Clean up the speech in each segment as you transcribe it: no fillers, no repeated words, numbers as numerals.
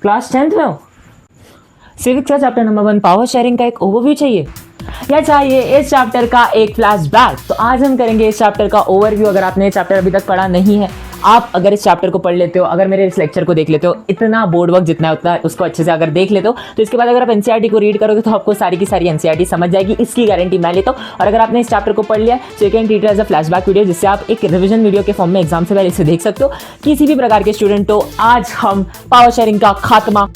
Class 10th में हो? Civics का चैप्टर नंबर 1 पावर शेयरिंग का एक ओवरव्यू चाहिए या चाहिए इस चैप्टर का एक फ्लैशबैक? तो आज हम करेंगे इस चैप्टर का ओवरव्यू। अगर आपने ये चैप्टर अभी तक पढ़ा नहीं है, आप अगर इस चैप्टर को पढ़ लेते हो, अगर मेरे इस लेक्चर को देख लेते हो, इतना बोर्ड वर्क जितना उतना उसको अच्छे से अगर देख लेते हो, तो इसके बाद अगर आप एनसीईआरटी को रीड करोगे तो आपको सारी की सारी एनसीईआरटी समझ जाएगी। इसकी गारंटी मैं लेता हूँ। और अगर आपने इस चैप्टर को पढ़ लिया तो you can treat as a flashback video, जिससे आप एक रिविजन वीडियो के फॉर्म में एग्जाम से पहले इसे देख सकते हो। किसी भी प्रकार के स्टूडेंट हो, आज हम पावर शेयरिंग का खात्मा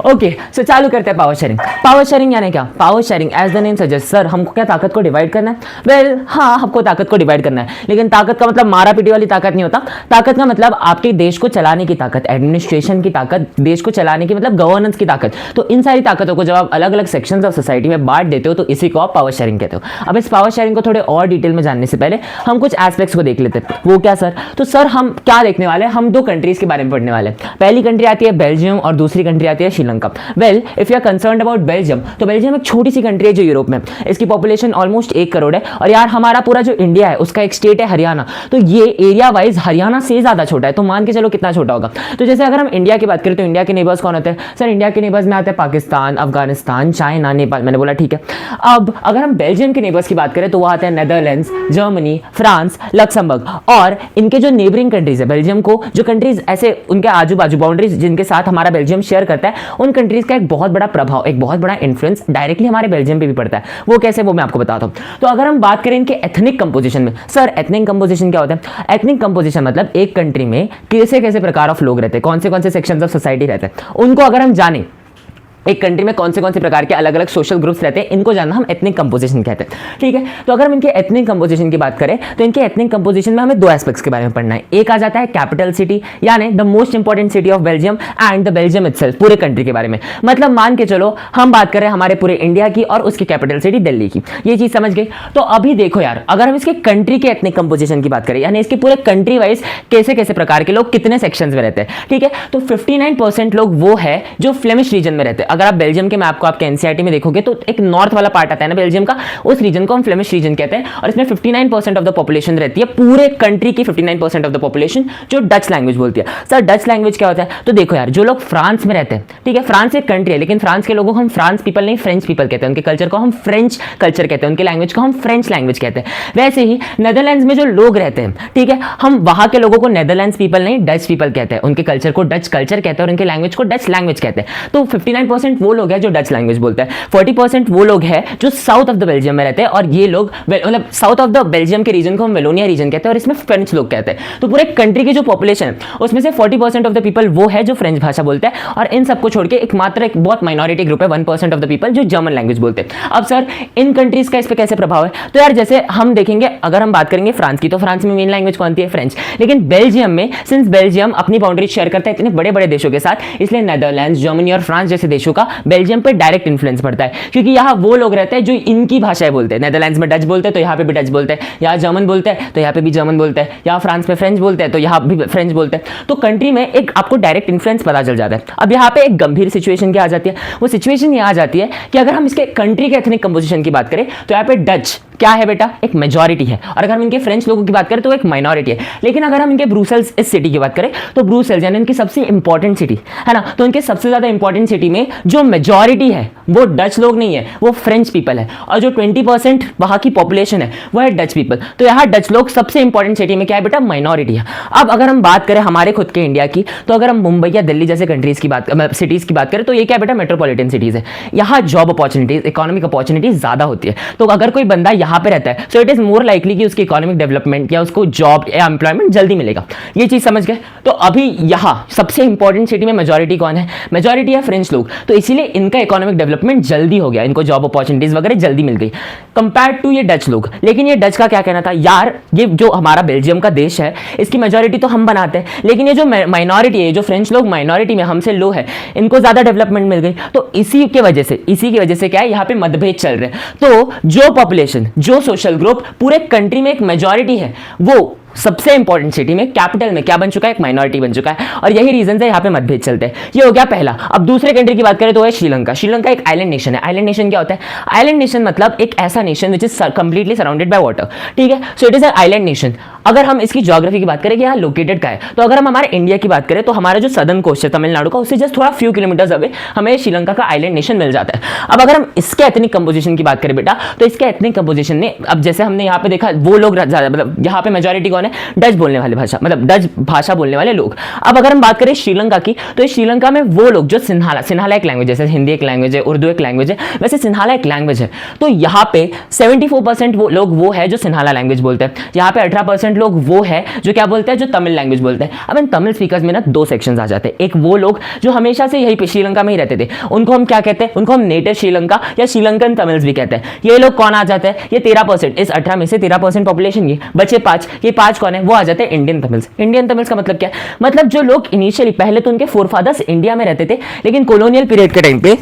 ओके सो चालू करते हैं पावर शेयरिंग। पावर शेयरिंग यानी क्या? Power sharing as the name suggest, sir हमको क्या ताकत को डिवाइड करना है? वेल हाँ, हमको ताकत को डिवाइड करना है, लेकिन ताकत का मतलब मारा पीटी वाली ताकत नहीं होता। ताकत का मतलब आपके देश को चलाने की ताकत, एडमिनिस्ट्रेशन की ताकत, देश को चलाने की मतलब गवर्नेंस की ताकत। तो इन सारी ताकतों को जब आप अलग अलग सेक्शंस ऑफ सोसाइटी में बांट देते हो तो इसी को आप पावर शेयरिंग कहते हो। अब इस पावर शेयरिंग को थोड़े और डिटेल में जानने से पहले हम कुछ एस्पेक्ट्स को देख लेते हैं। वो क्या सर? तो सर हम क्या देखने वाले हैं? हम दो कंट्रीज के बारे में पढ़ने वाले हैं। पहली कंट्री आती है बेल्जियम और दूसरी कंट्री आती है Sri Lanka. Well if you are concerned about Belgium, तो बेल्जियम एक छोटी सी कंट्री है जो यूरोप में, इसकी पॉपुलेशन ऑलमोस्ट 1 करोड़ है। और यार हमारा पूरा जो इंडिया है उसका एक स्टेट है हरियाणा, तो ये एरिया वाइज हरियाणा से ज्यादा छोटा है। तो मान के चलो कितना छोटा होगा। तो जैसे अगर हम इंडिया की बात करें तो इंडिया के नेबर्स कौन होते हैं? सर इंडिया के नेबर्स में आते हैं पाकिस्तान, अफगानिस्तान, चाइना, नेपाल। मैंने बोला ठीक है। अब अगर हम बेल्जियम के नेबर्स की बात करें तो वो आते हैं नेदरलैंड्स, जर्मनी, फ्रांस, लक्समबर्ग। और इनके जो नेबरिंग कंट्रीज है बेल्जियम को, जो कंट्रीज ऐसे उनके आजू बाजू बाउंड्रीज जिनके साथ हमारा बेल्जियम शेयर करता है, उन कंट्रीज का एक बहुत बड़ा प्रभाव, एक बहुत बड़ा इन्फ्लुएंस डायरेक्टली हमारे बेल्जियम पे भी पड़ता है। वो कैसे, वो मैं आपको बताता हूं। तो अगर हम बात करें इनके एथनिक कंपोजिशन में, सर एथनिक कंपोजिशन क्या होता है? एथनिक कंपोजिशन मतलब एक कंट्री में कैसे कैसे प्रकार ऑफ लोग रहते हैं, कौन से सेक्शंस ऑफ सोसाइटी रहते हैं, उनको अगर हम जाने एक कंट्री में कौन से प्रकार के अलग अलग सोशल ग्रुप्स रहते हैं, इनको जानना हम एथनिक कंपोजिशन कहते हैं। ठीक है, तो अगर हम इनके एथनिक कंपोजिशन की बात करें तो इनके एथनिक कंपोजिशन में हमें दो एस्पेक्ट्स के बारे में पढ़ना है। एक आ जाता है कैपिटल सिटी, यानी the most important city of Belgium and the Belgium itself, पूरे कंट्री के बारे में। मतलब मान के चलो हम बात करें हमारे पूरे इंडिया की और उसकी कैपिटल सिटी दिल्ली की, ये चीज समझ गए। तो अभी देखो यार, अगर हम इसके कंट्री के एथनिक कंपोजिशन की बात करें, यानी इसके पूरे कंट्री वाइज कैसे कैसे प्रकार के लोग कितने सेक्शंस में रहते हैं, ठीक है, तो 59% लोग वो है जो फ्लेमिश रीजन में रहते हैं। अगर आप बेल्जियम के मैप को आपके एनसीईआरटी में देखोगे तो एक नॉर्थ वाला पार्ट आता है ना बेल्जियम का, उस रीजन को हम फ्लेमिश रीजन कहते हैं। और इसमें 59% ऑफ द पॉपुलेशन रहती है, पूरे कंट्री की 59% ऑफ द पॉपुलेशन जो डच लैंग्वेज बोलती है। सर डच लैंग्वेज क्या होता है? तो देखो यार, जो लोग फ्रांस में रहते हैं, ठीक है, फ्रांस एक कंट्री है, लेकिन फ्रांस के लोगों को हम फ्रांस पीपल नहीं फ्रेंच पीपल कहते हैं, उनके कल्चर को हम फ्रेंच कल्चर कहते हैं, उनके लैंग्वेज को हम फ्रेंच लैंग्वेज कहते हैं। वैसे ही नेदरलैंड्स में जो लोग रहते हैं, ठीक है, हम वहां के लोगों को नेदरलैंड्स पीपल नहीं डच पीपल कहते हैं, उनके कल्चर को डच कल्चर कहते हैं और उनके लैंग्वेज को डच लैंग्वेज कहते हैं। तो 59% वो लोग हैं जो डच लैंग्वेज बोलते हैं, 40% वो लोग हैं जो साउथ ऑफ द बेल्जियम में रहते हैं, और ये लोग मतलब साउथ ऑफ द बेल्जियम के रीजन को हम वेलोनिया रीजन कहते हैं और इसमें फ्रेंच लोग कहते हैं। तो पूरे कंट्री की जो पॉपुलेशन है उसमें से 40% ऑफ द पीपल वो है जो फ्रेंच भाषा बोलते हैं, और इन सबको छोड़ के एक बहुत माइनॉरिटी ग्रुप है 1% ऑफ द पीपल जो जर्मन लैंग्वेज बोलते हैं। अब सर इन कंट्रीज का इस पे कैसे प्रभाव है? तो यार जैसे हम देखेंगे, अगर हम बात करेंगे फ्रांस की, तो फ्रांस में मेन लैंग्वेज कौन सी है? फ्रेंच। लेकिन बेल्जियम में, सिंस बेल्जियम अपनी बाउंड्री शेयर करता है इतने बड़े बड़े देशों के साथ, इसलिए नेदरलैंड्स, जर्मनी और फ्रांस जैसे देशों का बेल्जियम पे डायरेक्ट इन्फ्लुएंस पड़ता है, क्योंकि यहाँ वो लोग रहते हैं जो इनकी भाषाएं बोलते हैं। नेदरलैंड्स में डच बोलते हैं तो यहाँ पे भी डच बोलते हैं, यहाँ जर्मन बोलते हैं तो यहाँ पे भी जर्मन बोलते हैं, यहाँ फ्रांस में फ्रेंच बोलते हैं तो यहाँ भी फ्रेंच बोलते हैं। तो कंट्री में एक आपको डायरेक्ट इन्फ्लुएंस पता चल जाता है। अब यहाँ पे एक गंभीर सिचुएशन क्या आ जाती है? वो सिचुएशन ये आ जाती है कि अगर हम इसके कंट्री के एथनिक कंपोजिशन की बात करें तो यहाँ पे डच क्या है बेटा? एक मेजॉरिटी है, और अगर हम इनके फ्रेंच लोगों की बात करें तो एक माइनॉरिटी है। लेकिन अगर हम इनके ब्रुसेल्स इस सिटी की बात करें तो ब्रुसेल्स यानी इनकी सबसे इंपॉर्टेंट सिटी है ना, तो इनके सबसे ज्यादा इंपॉर्टेंट सिटी में जो मेजॉरिटी है वो डच लोग नहीं है, वो फ्रेंच पीपल है, और जो 20% वहां की पॉपुलेशन है वो है डच पीपल। तो यहाँ डच लोग सबसे इंपॉर्टेंट सिटी में क्या है बेटा? माइनॉरिटी है। अब अगर हम बात करें हमारे खुद के इंडिया की, तो अगर हम मुंबई या दिल्ली जैसे कंट्रीज की बात, सिटीज की बात करें, तो ये क्या बेटा? मेट्रोपॉलिटन सिटीज है। यहाँ जॉब अपॉर्चुनिटीज, इकोनॉमिक अपॉर्चुनिटीज ज्यादा होती है। तो अगर कोई बंदा यहाँ पे रहता है, so it is more likely कि उसकी इकोनॉमिक डेवलपमेंट या उसको जॉब या एम्प्लॉयमेंट जल्दी मिलेगा। ये चीज समझ गए? तो अभी यहाँ सबसे इंपॉर्टेंट सिटी में मेजॉरिटी कौन है? मेजॉरिटी है फ्रेंच लोग, तो इसीलिए इनका इकोनॉमिक डेवलपमेंट जल्दी हो गया, इनको जॉब अपॉर्चुनिटीज वगैरह जल्दी मिल गई कंपेयर टू ये डच लोग। लेकिन ये डच का क्या कहना था? यार ये जो हमारा बेल्जियम का देश है इसकी मेजॉरिटी तो हम बनाते हैं, लेकिन ये जो माइनॉरिटी है, जो फ्रेंच लोग माइनॉरिटी में हमसे लो है, इनको ज्यादा डेवलपमेंट मिल गई। तो इसी की वजह से क्या है? यहाँ पे मतभेद चल रहे हैं। तो जो पॉपुलेशन, जो सोशल ग्रुप पूरे कंट्री में एक मेजॉरिटी है, वो सबसे इंपॉर्टेंट सिटी में, कैपिटल में क्या बन चुका है, एक माइनॉरिटी बन चुका है, और यही रीजन है यहाँ पे मतभेद चलते हैं। ये हो गया पहला। अब दूसरे कंट्री की बात करें तो है श्रीलंका। श्रीलंका एक आइलैंड नेशन है। आइलैंड नेशन क्या होता है? आइलैंड नेशन मतलब एक ऐसा nation which is completely surrounded by water, ठीक है। So it is island nation. अगर हम इसकी ज्योग्राफी की बात करें कि यहाँ लोकेटेड का है, तो अगर हम हमारे इंडिया की बात करें तो हमारा जो सदर्न कोस्ट है तमिलनाडु का, उससे जस्ट थोड़ा फ्यू किलोमीटर्स अवे हमें श्रीलंका का आइलैंड नेशन मिल जाता है। अब अगर हम इसके एथनिक कंपोजिशन की बात करें बेटा, तो इसके एथनिक कंपोजिशन ने, अब जैसे हमने यहाँ पे देखा वो लोग ज्यादा, मतलब यहाँ पे मेजोरिटी कौन है? डच बोलने वाले भाषा, मतलब डच भाषा बोलने वाले लोग। अब अगर हम बात करें श्रीलंका की, तो श्रीलंका में वो लोग जो सिन्हाला एक लैंग्वेज, जैसे हिंदी एक लैंग्वेज है, उर्दू एक लैंग्वेज है, वैसे सिन्हाला एक लैंग्वेज है। तो यहाँ पे 74% लोग वो है जो सिन्हाला लैंग्वेज बोलते हैं। यहाँ पे 18% लोग वो है जो क्या बोलते हैं, जो तमिल लैंग्वेज बोलते हैं। अब इन तमिल स्पीकर्स में ना दो सेक्शंस आ जाते हैं। एक वो लोग जो हमेशा से यही पे श्रीलंका में ही रहते थे, उनको हम क्या कहते हैं? उनको हम नेटिव श्रीलंका या श्रीलंकन तमिल्स भी कहते हैं। ये लोग कौन आ जाते हैं? ये 13%, इस 18 में से 13% पॉपुलेशन, ये बचे 5, ये 5 कौन है? वो आ जाते हैं इंडियन तमिल्स। इंडियन तमिल्स का मतलब क्या है? मतलब जो लोग इनिशियली, पहले तो उनके फोरफादर्स इंडिया में रहते थे, लेकिन कॉलोनियल पीरियड के टाइम पे,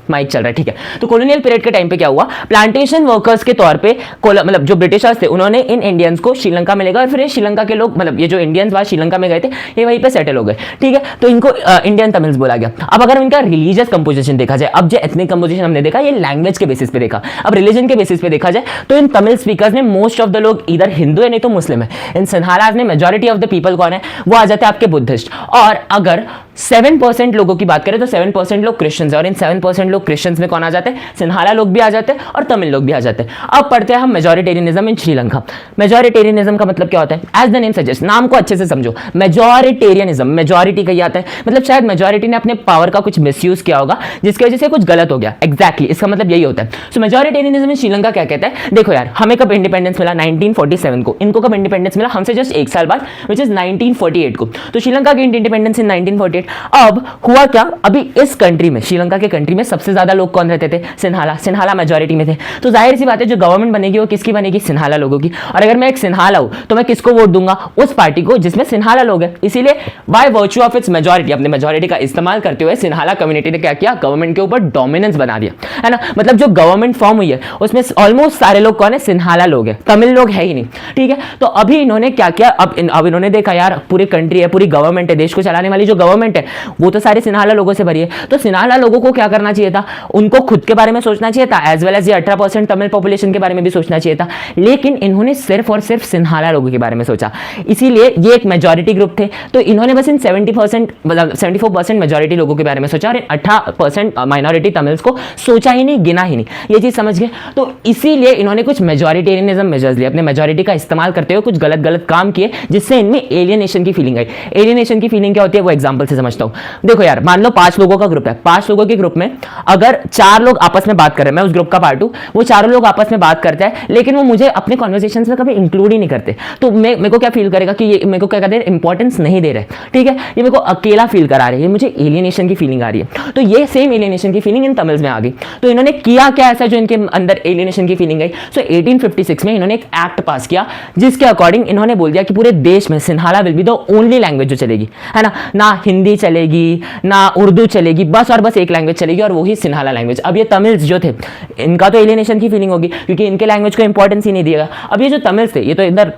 माइक चल रहा है, ठीक है। तो कॉलोनियल पीरियड के टाइम पे क्या हुआ? प्लांटेशन वर्कर्स के तौर पे मतलब जो ब्रिटिशर्स थे, उन्होंने इन इंडियंस को श्रीलंका में ले गए, और फिर ये श्रीलंका के लोग, मतलब ये जो इंडियंस बाद श्रीलंका में गए थे, ये वहीं पे सेटल हो गए, ठीक है। तो इनको इंडियन तमिल्स बोला गया। अब अगर इनका रिलीजियस कंपोजिशन देखा जाए, अब जो एथनिक कंपोजिशन हमने देखा, ये लैंग्वेज के बेसिस पे देखा। अब रिलीजन के बेसिस पे देखा जाए तो इन तमिल स्पीकर्स में मोस्ट ऑफ द लोग इधर हिंदू है, नहीं तो मुस्लिम है। इन सिन्हालाज में मेजॉरिटी ऑफ द पीपल कौन है? वो आ जाते हैं आपके बुद्धिस्ट। और अगर 7% लोगों की बात करें तो 7% लोग क्रिश्चियंस है, और इन 7% लोग क्रिश्चियंस में कौन आ जाते हैं? सिन्हाला लोग भी आ जाते हैं और तमिल लोग भी आ जाते हैं। अब पढ़ते हैं हम मेजॉरिटेरियनिज्म इन श्रीलंका। मेजॉरिटेरियनिज्म का मतलब क्या होता है? एज द नेम सजेस्ट, नाम को अच्छे से समझो। मेजॉरिटेरियनिज्म, मेजॉरिटी कही आता है, मतलब शायद मेजॉरिटी ने अपने पावर का कुछ मिसयूज किया होगा, जिसकी वजह से कुछ गलत हो गया। एग्जैक्टली इसका मतलब यही होता है। सो मेजॉरिटेरियनिज्म इन श्रीलंका क्या कहता है? देखो यार, हमें कब इंडिपेंडेंस मिला? 1947 को। इनको कब इंडिपेंडेंस मिला? हमसे जस्ट एक साल बाद, विच इज 1948 को। तो श्रीलंका की इंडिपेंडेंस इन 1948। अब हुआ क्या? अभी इस कंट्री में, श्रीलंका के कंट्री में सबसे ज्यादा लोग कौन रहते थे? सिन्हाला मेजॉरिटी में थे। तो जाहिर सी बात है, जो गवर्नमेंट बनेगी वो किसकी बनेगी? सिन्हाला लोगों की। और अगर मैं एक सिन्हाला हूं तो मैं किसको वोट दूंगा? उस पार्टी को जिसमें सिन्हाला लोग हैं। इसीलिए by virtue of its majority, अपने मेजॉरिटी का इस्तेमाल करते हुए सिन्हाला कम्युनिटी ने क्या किया? गवर्नमेंट के ऊपर डोमिनेंस बना दिया, है ना। मतलब जो गवर्नमेंट फॉर्म हुई है उसमें ऑलमोस्ट सारे लोग कौन है? सिन्हाला लोग हैं, तमिल लोग है ही नहीं, ठीक है। तो अभी इन्होंने क्या किया? अब इन्होंने देखा यार, पूरी कंट्री है, पूरी गवर्नमेंट है, देश को चलाने वाली जो गवर्नमेंट है वो तो सारे सिन्हाला लोगों से भरी है। तो सिन्हाला लोगों को क्या करना चाहिए था? उनको खुद के बारे में सोचना चाहिए था, एज वेल एज ये 18% तमिल पॉपुलेशन के बारे में भी सोचना चाहिए था। लेकिन इन्होंने सिर्फ और सिर्फ सिन्हाला लोगों के बारे में सोचा। इसीलिए ये एक मेजॉरिटी ग्रुप थे, तो इन्होंने बस इन 70%, मतलब 74% मेजॉरिटी लोगों के बारे में सोचा, और इन 18% माइनॉरिटी तमिल्स को सोचा ही नहीं, गिना ही नहीं। ये चीज समझ गए? तो इसीलिए इन्होंने कुछ मेजॉरिटेरियनिज्म मेजर्स लिए, अपने मेजॉरिटी का इस्तेमाल करते हुए कुछ गलत गलत काम किए, जिससे इनमें एलियनेशन की फीलिंग आई। एलियनेशन की फीलिंग क्या होती है वो एग्जांपल से समझता हूं। देखो यार, मान लो 5 लोगों का ग्रुप है। 5 लोगों के ग्रुप में अगर 4 लोग आपस में बात कर रहे हैं, मैं उस ग्रुप का पार्ट हूं, वो चारों लोग आपस में बात करते हैं, लेकिन वो मुझे अपने कॉन्वर्सेशंस में कभी इंक्लूड ही नहीं करते, तो मेरे को क्या फील करेगा कि ये मेरे को क्या कहते हैं, इंपॉर्टेंस नहीं दे रहे, ठीक है, ये मेरे को अकेला फील करा रहे हैं, मुझे एलियनेशन की फीलिंग आ रही है। तो ये सेम एलियनेशन की फीलिंग इन तमिल्स में आ गई। तो इन्होंने किया क्या ऐसा जो इनके अंदर एलियनेशन की फीलिंग आई? सो 1856 में इन्होंने एक एक्ट पास किया, जिसके अकॉर्डिंग इन्होंने बोल दिया कि पूरे देश में Sinhala will be the only language जो चलेगी, है ना हिंदी चलेगी, ना उर्दू चलेगी, बस और बस एक लैंग्वेज चलेगी, और वही सिन्हाला लैंग्वेज। अब ये तमिल्स जो थे, इनका तो एलियनेशन की फीलिंग होगी, क्योंकि इनके लैंग्वेज को इंपॉर्टेंस ही नहीं दिएगा। अब ये जो तमिल्स थे, ये तो इधर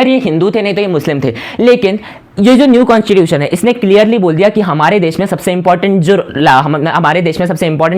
ये हिंदू थे, नहीं तो ये मुस्लिम थे। लेकिन ये जो न्यू कॉन्स्टिट्यूशन है, इसने क्लियरली बोल दिया कि हमारे देश में सबसे इंपॉर्टेंट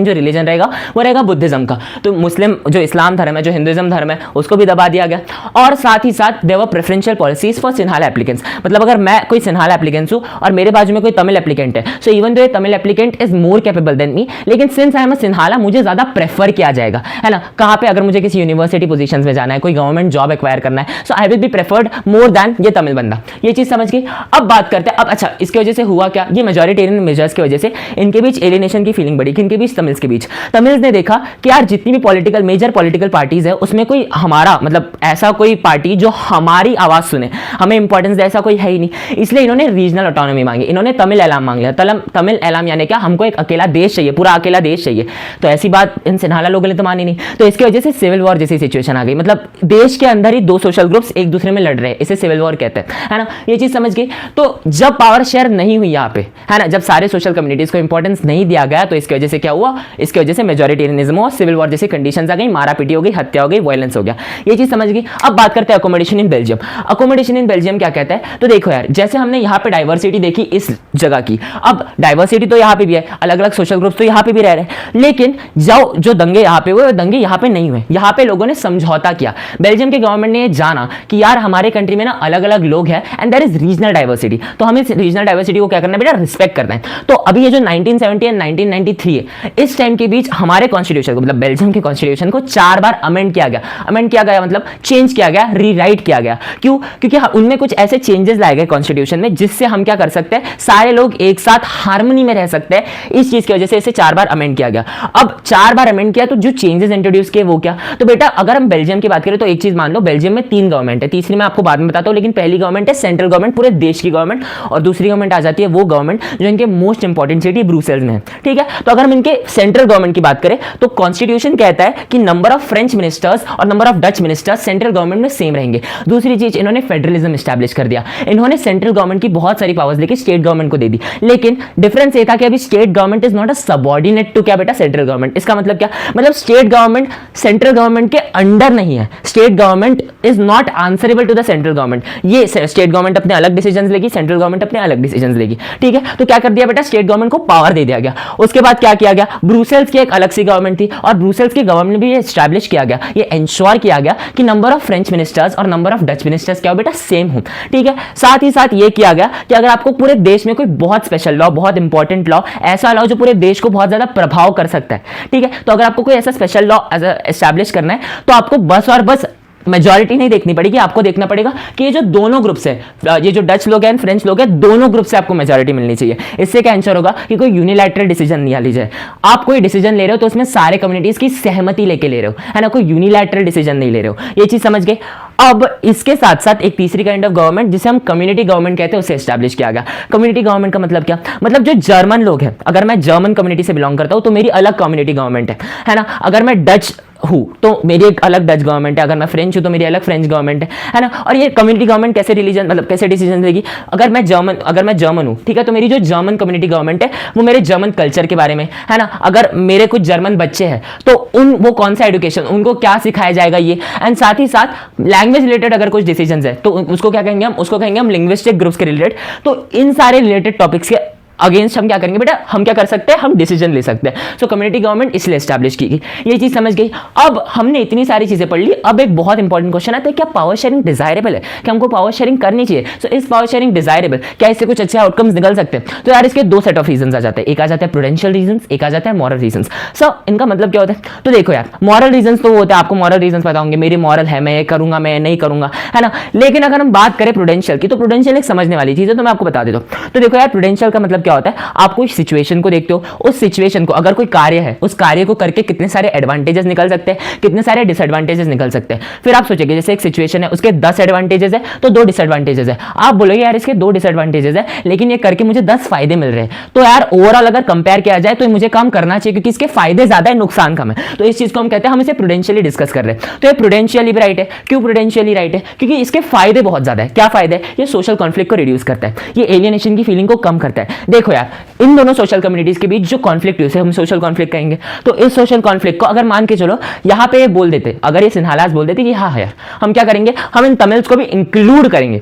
जो रिलीजन रहेगा वो रहेगा बुद्धिज्म का। तो मुस्लिम जो इस्लाम धर्म है, जो हिंदुइज्म धर्म है, उसको भी दबा दिया गया। और साथ ही साथ there were preferential policies for Sinhala applicants. मतलब अगर मैं कोई सिन्हाला एप्लीकेंट्स हूं और मेरे बाजू में कोई तमिल एप्लीकेंट है, सो इवन दो ये Tamil applicant is more capable than me, लेकिन since I am a Sinhala, मुझे ज्यादा प्रेफर किया जाएगा, है ना। कहां पे? अगर मुझे किसी यूनिवर्सिटी पोजीशंस में जाना है, कोई गवर्नमेंट जॉब एक्वायर करना है, so I will be preferred more than ये तमिल बंदा। ये चीज समझ गई? अब बात करते हैं, अब अच्छा, इसकी वजह से हुआ क्या? ये मेजॉरिटेरियन मेजर्स की वजह से इनके बीच एलियनेशन की फीलिंग बढ़ी। किनके बीच? तमिल्स के बीच। तमिल्स ने देखा कि यार जितनी भी मेजर पॉलिटिकल पार्टीज है, उसमें कोई हमारा, मतलब ऐसा कोई पार्टी जो हमारी आवाज सुने, हमें इंपॉर्टेंस दे, ऐसा कोई है ही नहीं। इसलिए इन्होंने रीजनल ऑटोनॉमी मांगी, इन्होंने तमिल एलाम मांग लिया। तमिल एलाम यानी क्या? हमको एक अकेला देश चाहिए, पूरा अकेला देश चाहिए। तो ऐसी बात इन सिन्हाला लोगों ने तो मानी नहीं। तो इसकी वजह से सिविल वॉर जैसी सिचुएशन आ गई। मतलब देश के अंदर ही 2 सोशल ग्रुप्स एक दूसरे में लड़ रहे हैं, इसे सिविल वॉर कहते हैं, है ना। ये चीज समझ गई? तो जब पावर शेयर नहीं हुई यहाँ पे, है ना, जब सारे सोशल कम्युनिटीज को इंपॉर्टेंस नहीं दिया गया, तो इसकी वजह से क्या हुआ, इसकी वजह से मेजोरिटेरियनिज्म और सिविल वॉर जैसी कंडीशंस आ गई, मारा पीटी हो गई, हत्या हो गई, वायलेंस हो गया। ये चीज समझ गई। अब बात करते हैं accommodation in Belgium. Accommodation in Belgium क्या कहता है, तो देखो यार, जैसे हमने यहाँ पे डाइवर्सिटी देखी इस जगह की, अब डाइवर्सिटी तो यहाँ पे भी है, अलग अलग सोशल ग्रुप तो यहाँ पे भी रह रहे हैं, लेकिन जो दंगे यहाँ पे हुए, दंगे यहाँ पे नहीं हुए। यहाँ पे लोगों ने समझौता किया, बेल्जियम के गवर्नमेंट ने ये जाना कि यार हमारे कंट्री में ना अलग अलग लोग हैं and there is regional diversity, तो हमें रीजनल डाइवर्सिटी को क्या करना है बेटा, रिस्पेक्ट करना है। तो अभी ये जो 1970 एंड 1993 है, इस टाइम के बीच हमारे कॉन्स्टिट्यूशन को, मतलब बेल्जियम के कॉन्स्टिट्यूशन को 4 बार अमेंड किया गया। अमेंड किया गया मतलब चेंज किया गया, रीराइट किया गया। क्यों? क्योंकि उनमें कुछ ऐसे चेंजेस लाए गए कॉन्स्टिट्यूशन में जिससे हम क्या कर सकते हैं, सारे लोग एक साथ हार्मनी में रह सकते हैं। इस चीज की वजह से इसे 4 बार अमेंड किया गया। अब 4 बार अमेंड किया तो जो चेंजेस इंट्रोड्यूस किए वो क्या, तो बेटा अगर हम बेल्जियम की बात करें तो एक चीज मान लो, बेल्जियम में 3 गवर्नमेंट है, तीसरी मैं आपको बाद में बताता हूं, लेकिन पहली गवर्नमेंट है सेंट्रल गवर्नमेंट, पूरे देश की गवर्नमेंट, और दूसरी गवर्नमेंट आ जाती है वो गवर्नमेंट जो इनके मोस्ट इंपॉर्टेंट सिटी ब्रुसेल्स में है। ठीक है, तो अगर हम इनके सेंट्रल गवर्नमेंट की बात करें तो कॉन्स्टिट्यूशन कहता है कि नंबर ऑफ फ्रेंच मिनिस्टर्स और number of Dutch ministers central government में सेम रहेंगे। दूसरी चीज, इन्होंने फेडरलिज्म एस्टैब्लिश कर दिया। इन्होंने सेंट्रल गवर्नमेंट की बहुत सारी पावर्स लेके स्टेट गवर्नमेंट को दे दी, लेकिन डिफरेंस ये था कि अभी state government is not a subordinate to क्या बेटा, सेंट्रल गवर्नमेंट। इसका मतलब क्या, मतलब स्टेट गवर्नमेंट सेंट्रल गवर्नमेंट के अंडर नहीं है। State government is not answerable to the central government. ये स्टेट गवर्नमेंट अपने अलग डिसीजंस लेगी, सेंट्रल गवर्नमेंट अपने अलग डिसीजंस लेगी। ठीक है, तो क्या कर दिया बेटा, स्टेट गवर्नमेंट को पावर दे दिया गया। उसके बाद क्या किया गया, ब्रुसेल्स की एक अलग सी गवर्नमेंट थी, और ब्रुसेल्स की गवर्नमेंट भी एस्टैब्लिश किया गया, ये इंश्योर किया गया कि नंबर ऑफ फ्रेंच मिनिस्टर्स और नंबर ऑफ डच मिनिस्टर्स क्या हो बेटा, सेम हो। ठीक है, साथ ही साथ ये किया गया कि अगर आपको पूरे देश में कोई बहुत स्पेशल लॉ, बहुत इंपॉर्टेंट लॉ, ऐसा लॉ जो पूरे देश को बहुत ज्यादा प्रभाव कर सकता है, ठीक है, तो अगर आपको कोई ऐसा स्पेशल लॉ एस्टैब्लिश करना है तो आपको बस और बस मेजॉरिटी नहीं देखनी पड़ेगी, आपको देखना पड़ेगा कि ये जो दोनों ग्रुप्स है, ये जो डच लोग हैं, फ्रेंच लोग हैं, दोनों ग्रुप से आपको मेजॉरिटी मिलनी चाहिए। इससे क्या इंश्योर होगा कि कोई यूनिलैटरल डिसीजन नहीं ली जाए। आप कोई डिसीजन ले रहे हो तो उसमें सारे कम्युनिटीज की सहमति लेके ले रहे हो, है ना, कोई यूनिलैटरल डिसीजन नहीं ले रहे हो। ये चीज समझ गए। अब इसके साथ साथ एक तीसरी काइंड ऑफ गवर्नमेंट जिसे हम कम्युनिटी गवर्नमेंट कहते हैं, उसे एस्टैब्लिश किया गया। कम्युनिटी गवर्नमेंट का मतलब क्या, मतलब जो जर्मन लोग हैं, अगर मैं जर्मन कम्युनिटी से बिलोंग करता हूं तो मेरी अलग कम्युनिटी गवर्नमेंट है ना। अगर मैं डच हूं तो मेरी एक अलग डच गवर्नमेंट है, अगर मैं फ्रेंच हूं तो मेरी अलग फ्रेंच गवर्नमेंट है ना। और ये कम्युनिटी गवर्नमेंट कैसे रिलीजन, मतलब कैसे डिसीजन लेगी, अगर मैं जर्मन हूं, ठीक है, तो मेरी जो जर्मन कम्युनिटी गवर्नमेंट है वो मेरे जर्मन कल्चर के बारे में, है ना। अगर मेरे कुछ जर्मन बच्चे हैं तो वो कौन सा एजुकेशन, उनको क्या सिखाया जाएगा, ये, एंड साथ ही साथ लैंग्वेज रिलेटेड अगर कुछ डिसीजंस है तो उसको क्या कहेंगे हम, उसको कहेंगे हम लिंग्विस्टिक ग्रुप्स के रिलेटेड। तो इन सारे रिलेटेड टॉपिक्स के अगेंस्ट हम क्या करेंगे बेटा, हम क्या कर सकते हैं, हम डिसीजन ले सकते हैं। सो कम्युनिटी गवर्नमेंट इसलिए एस्टैब्लिश की गई। ये चीज समझ गई। अब हमने इतनी सारी चीजें पढ़ ली, अब एक बहुत इंपॉर्टेंट क्वेश्चन आता है, क्या पावर शेयरिंग डिजायरेबल है, क्या हमको पावर शेयरिंग करनी चाहिए। सो इस पावर शेयरिंग डिजायरेबल, क्या इससे कुछ अच्छे आउटकम्स निकल सकते हैं। तो यार इसके 2 सेट ऑफ रीजंस आ जाते हैं, एक आ जाता है प्रूडेंशियल रीजंस, एक आ जाता है मॉरल रीजंस। सो इनका मतलब क्या होता है, तो देखो यार, मॉरल रीजंस तो होते हैं, आपको मॉरल रीजंस पता होंगे, मेरी मॉरल है, मैं ये करूंगा, मैं नहीं करूंगा, है ना। लेकिन अगर हम बात करें प्रूडेंशियल की, तो प्रूडेंशियल एक समझने वाली चीज है, तो मैं आपको बता देता हूं। तो देखो यार, प्रूडेंशियल का मतलब क्या होता है, आपको सिचुएशन को देखते हो, उस सिचुएशन को, अगर कोई कार्य है, उस कार्य को करके कितने सारे एडवांटेजेस निकल सकते हैं, कितने सारे डिसएडवांटेजेस निकल सकते हैं। फिर आप सोचेंगे जैसे एक सिचुएशन है, उसके 10 एडवांटेजेस है तो 2 डिसएडवांटेजेस है। आप बोलोगे यार इसके 2 डिसएडवांटेजेस है लेकिन ये करके मुझे 10 फायदे मिल रहे हैं, तो यार ओवरऑल अगर कंपेयर किया जाए तो मुझे काम करना चाहिए क्योंकि इसके फायदे ज्यादा है, नुकसान कम है। तो इस चीज को हम कहते हैं, हम इसे प्रूडेंशियली डिस्कस कर रहे हैं। तो ये प्रूडेंशियली भी राइट है। क्यों प्रूडेंशियली राइट है, क्योंकि इसके फायदे बहुत ज्यादा है। क्या फायदे है, ये सोशल कॉन्फ्लिक्ट को रिड्यूस करता है, ये एलियनेशन की फीलिंग को कम करता है। देखो यार, इन दोनों सोशल कम्युनिटीज के बीच जो कॉन्फ्लिक्ट है उसे हम सोशल कॉन्फ्लिक्ट कहेंगे। तो इस सोशल कॉन्फ्लिक्ट को अगर मान के चलो यहाँ पे बोल देते, अगर ये सिन्हालास बोल देते कि हाँ यार, हम क्या करेंगे, हम इन तमिल्स को भी इंक्लूड करेंगे,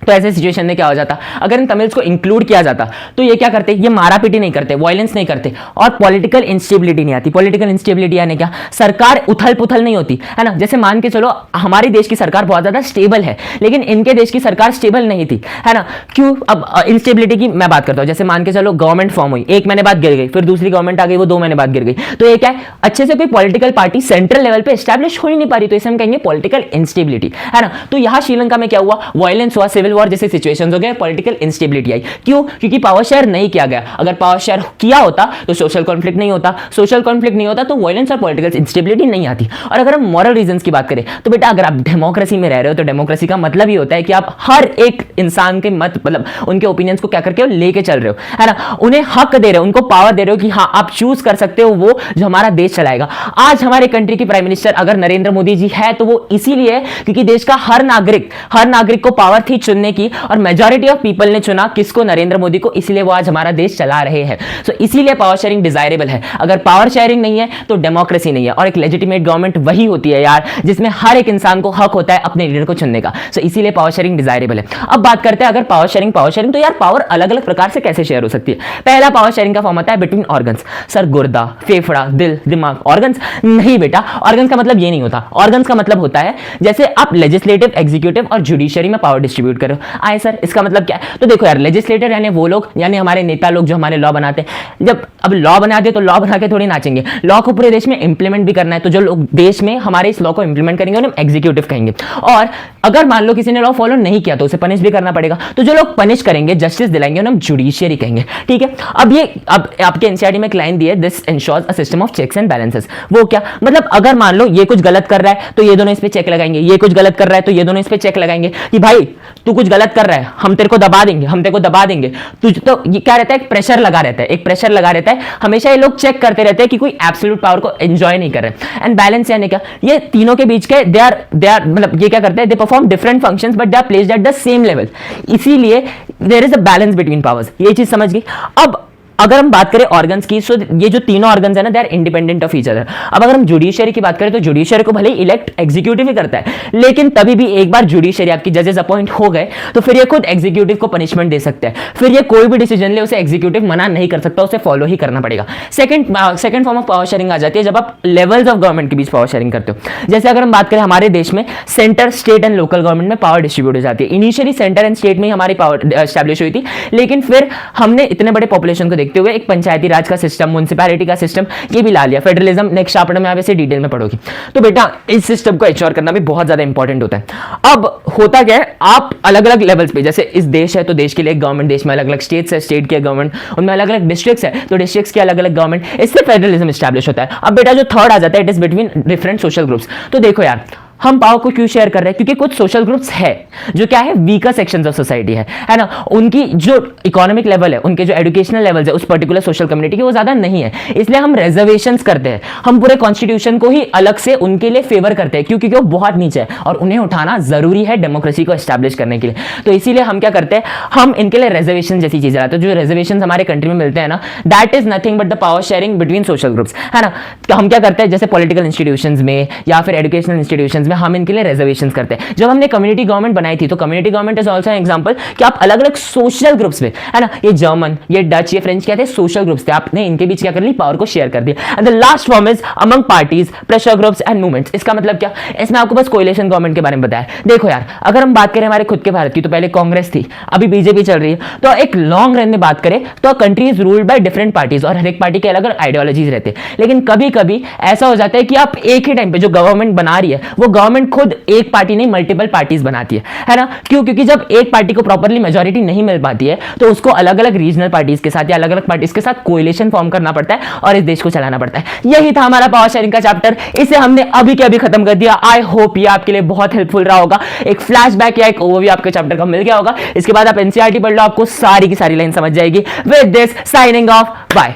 तो ऐसे सिचुएशन में क्या हो जाता, अगर इन तमिल्स को इंक्लूड किया जाता तो ये क्या करते, ये मारा पीटी नहीं करते, वायलेंस नहीं करते, और पॉलिटिकल इंस्टेबिलिटी नहीं आती। पॉलिटिकल इंस्टेबिलिटी यानी क्या, सरकार उथल पुथल नहीं होती, है ना। जैसे मान के चलो हमारे देश की सरकार बहुत ज्यादा स्टेबल है, लेकिन इनके देश की सरकार स्टेबल नहीं थी, है ना। क्यों, अब इंस्टेबिलिटी की मैं बात करता हूं। जैसे मान के चलो गवर्नमेंट फॉर्म हुई, 1 महीने बाद गिर गई, फिर दूसरी गवर्नमेंट आ गई, वो 2 महीने बाद गिर गई, तो ये क्या है, अच्छे से कोई पॉलिटिकल पार्टी सेंट्रल लेवल पे एस्टैब्लिश हो ही नहीं पा रही, तो इसे हम कहेंगे पॉलिटिकल इंस्टेबिलिटी, है ना। तो यहां श्रीलंका में क्या हुआ, वायलेंस हुआ, सिविल वॉर जैसी सिचुएशन हो गए, पॉलिटिकल इंस्टेबिलिटी आई। क्यों, क्योंकि पावर शेयर नहीं किया गया। अगर पावर शेयर किया होता तो सोशल कॉन्फ्लिक्ट नहीं होता, सोशल कॉन्फ्लिक्ट नहीं होता तो वायलेंस और पॉलिटिकल इंस्टेबिलिटी नहीं आती। और अगर हम मॉरल रीजंस की बात करें तो बेटा, अगर आप डेमोक्रेसी में रह रहे हो तो डेमोक्रेसी का मतलब ये होता है कि आप हर एक इंसान के मत, मतलब उनके ओपिनियंस को क्या करके लेके चल रहे हो, है ना। उन्हें हक दे रहे हो, उनको पावर दे रहे हो कि हाँ आप चूज कर सकते हो वो जो हमारा देश चलाएगा। आज हमारे कंट्री की प्राइम मिनिस्टर अगर नरेंद्र मोदी जी है तो वो इसीलिए क्योंकि देश का हर नागरिक को पावर थी चुनने चुनने की, और मेजॉरिटी ऑफ पीपल ने चुना किसको? नरेंद्र मोदी को, इसीलिए वो आज हमारा देश चला रहे हैं। सो इसीलिए पावर शेयरिंग डिजायरेबल है। अगर पावर शेयरिंग नहीं है तो डेमोक्रेसी नहीं है, और एक लेजिटिमेट गवर्नमेंट वही होती है यार जिसमें हर एक इंसान को हक होता है अपने लीडर को चुनने का। सो इसीलिए पावर शेयरिंग डिजायरेबल है। अब बात करते हैं अगर पावर शेयरिंग तो यार पावर अलग अलग प्रकार से कैसे शेयर हो सकती है। पहला पावर शेयरिंग का फॉर्म आता है बिटवीन ऑर्गन्स। सर गुर्दा, फेफड़ा, दिल, दिमाग, ऑर्गन्स नहीं बेटा, ऑर्गन्स का मतलब ये नहीं होता। ऑर्गन्स का मतलब होता है जैसे आप लेजिस्लेटिव, एग्जीक्यूटिव और जुडिशरी में पावर डिस्ट्रीब्यूट करो। आए सर इसका मतलब क्या है? तो देखो यार, लेजिस्लेटर यानी वो लोग, यानी हमारे नेता लोग जो हमारे लॉ बनाते हैं। जब अब लॉ बना दे तो लॉ बना के थोड़ी नाचेंगे, लॉ को पूरे देश में इंप्लीमेंट भी करना है। तो जो लोग देश में हमारे इस लॉ को इंप्लीमेंट करेंगे उन्हें एग्जीक्यूटिव कहेंगे। और अगर मान लो किसी ने लॉ फॉलो नहीं किया तो उसे पनिश भी करना पड़ेगा। तो जो लोग पनिश करेंगे, जस्टिस दिलाएंगे, उन्हें हम जुडिशियरी कहेंगे। ठीक है, अब आपके एनसीईआरटी में एक लाइन दी है, this ensures a system of checks and balances. वो क्या मतलब? अगर मान लो ये कुछ गलत कर रहा है तो ये दोनों इस पे चेक लगाएंगे, ये कुछ गलत कर रहा है तो ये दोनों इस पे चेक लगाएंगे कि भाई तू कुछ गलत कर रहा है, हम तेरे को दबा देंगे, हम तेरे को दबा देंगे। तो ये क्या रहता है? एक प्रेशर लगा रहता है, एक प्रेशर लगा रहता है। हमेशा ये लोग चेक करते रहते हैं कि कोई एब्सोल्यूट पावर को एंजॉय नहीं कर रहे। एंड बैलेंस यानी क्या? ये तीनों के बीच के दे आर मतलब ये क्या करते हैं? They perform different functions but they are placed at the same level. इसीलिए there is a balance between powers. ये चीज समझ गई? अब अगर हम बात करें ऑर्गन्स की, सो ये जो तीनों ऑर्गन्स है ना, they are independent of each other. अब अगर हम जुडिशियरी की बात करें तो जुडिशियरी को भले ही इलेक्ट एग्जीक्यूटिव ही करता है, लेकिन तभी भी एक बार जुडिशियरी आपकी जजेस अपॉइंट हो गए तो फिर ये खुद एग्जीक्यूटिव को पनिशमेंट दे सकता है। फिर ये कोई भी डिसीजन ले उसे एग्जीक्यूटिव मना नहीं कर सकता, उसे फॉलो ही करना पड़ेगा। Second form of power sharing आ जाती है जब आप लेवल्स ऑफ गवर्नमेंट के बीच पावर शेयरिंग करते हो। जैसे अगर हम बात करें हमारे देश में centre, state and local government में पावर डिस्ट्रीब्यूट हो जाती है। इनिशियली सेंटर एंड स्टेट में ही हमारी पावर एस्टैब्लिश हुई थी, लेकिन फिर हमने इतने बड़े पॉपुलेशन को देखते हुए एक पंचायती राज का सिस्टम, म्युनिसिपैलिटी का सिस्टम ये भी ला लिया। फेडरलिज्म नेक्स्ट चैप्टर में आप इसे डिटेल में पढ़ोगे। तो बेटा इस सिस्टम को एंश्योर करना भी बहुत ज्यादा इंपॉर्टेंट होता है। अब होता क्या है, आप अलग अलग लेवल्स पे, जैसे इस देश है तो देश के लिए गवर्नमेंट, देश में अलग अलग स्टेट्स है, स्टेट के गवर्नमेंट, उनमें अलग अलग डिस्ट्रिक्ट्स है तो डिस्ट्रिक्ट्स के अलग अलग गवर्नमेंट, इससे फेडरलिज्म एस्टैब्लिश होता है। अब बेटा जो थर्ड आ जाता है, it is between different social groups. तो देखो यार, हम पावर को क्यों शेयर कर रहे हैं? क्योंकि कुछ सोशल ग्रुप्स है जो क्या है, वीकर सेक्शंस ऑफ सोसाइटी है ना, उनकी जो इकोनॉमिक लेवल है, उनके जो एजुकेशनल लेवल्स है उस पर्टिकुलर सोशल कम्युनिटी की वो ज्यादा नहीं है, इसलिए हम रिजर्वेशंस करते हैं। हम पूरे कॉन्स्टिट्यूशन को ही अलग से उनके लिए फेवर करते हैं क्योंकि वो बहुत नीचे है और उन्हें उठाना जरूरी है डेमोक्रेसी को एस्टैब्लिश करने के लिए। तो इसीलिए हम क्या करते हैं, हम इनके लिए रिजर्वेशन जैसी चीजें लाते हैं। जो रिजर्वेशन हमारे कंट्री में मिलते हैं ना, that is nothing but the power sharing between social groups, है ना। तो हम क्या करते हैं, जैसे पॉलिटिकल इंस्टीट्यूशंस में या फिर एजुकेशनल इंस्टीट्यूशंस में हम इनके लिए रिजर्वेशंस करते हैं। जब हमने कम्युनिटी गवर्नमेंट बनाई थी तो community government is also an example कि आप अलग अलग सोशल ग्रुप्स में, है ना, ये जर्मन, ये डच, ये फ्रेंच क्या थे, सोशल ग्रुप्स थे, आपने इनके बीच क्या कर ली, पावर को शेयर कर दिया। And the last form is among parties, pressure groups and movements. इसका मतलब क्या, इसमें आपको बस कोएलिशन गवर्नमेंट के बारे में बताया। देखो यार, अगर हम बात करें हमारे खुद के भारत की, तो पहले कांग्रेस थी, अभी बीजेपी चल रही है। तो एक लॉन्ग रन में बात करें तो country is ruled by different parties और हर एक पार्टी के अलग अलग आइडियोलॉजीज रहते हैं। लेकिन कभी कभी ऐसा हो जाता है कि आप एक ही टाइम पे जो गवर्नमेंट बना रही है वो गवर्नमेंट खुद एक पार्टी नहीं मल्टीपल पार्टीज बनाती है ना। क्यों? क्योंकि जब एक पार्टी को प्रॉपर्ली मेजॉरिटी नहीं मिल पाती है तो उसको अलग अलग रीजनल पार्टीज के साथ या अलग अलग पार्टीज के साथ कोएलिशन फॉर्म करना पड़ता है और इस देश को चलाना पड़ता है। यही था हमारा पावर शेयरिंग का चैप्टर, इसे हमने अभी के अभी खत्म कर दिया। आई होप ये आपके लिए बहुत हेल्पफुल रहा होगा। एक फ्लैशबैक या एक ओवरव्यू आपके चैप्टर का मिल गया होगा। इसके बाद आप एनसीईआरटी पढ़ लो, आपको सारी की सारी लाइन समझ जाएगी। With this signing off, bye.